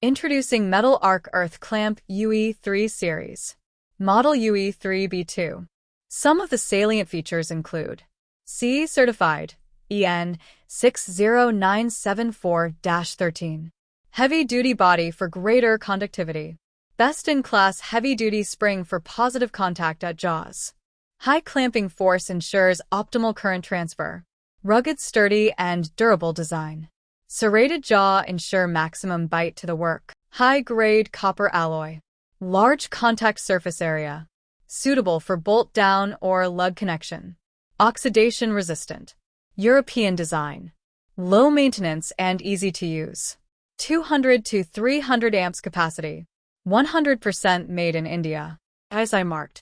Introducing Metal Arc Earth Clamp UE3 Series. Model UE3B2. Some of the salient features include CE certified, EN 60974-13. Heavy-duty body for greater conductivity. Best-in-class heavy-duty spring for positive contact at jaws. High clamping force ensures optimal current transfer. Rugged, sturdy, and durable design. Serrated jaw ensure maximum bite to the work. High-grade copper alloy. Large contact surface area. Suitable for bolt-down or lug connection. Oxidation resistant. European design. Low maintenance and easy to use. 200 to 300 amps capacity. 100% made in India. ISI Marked.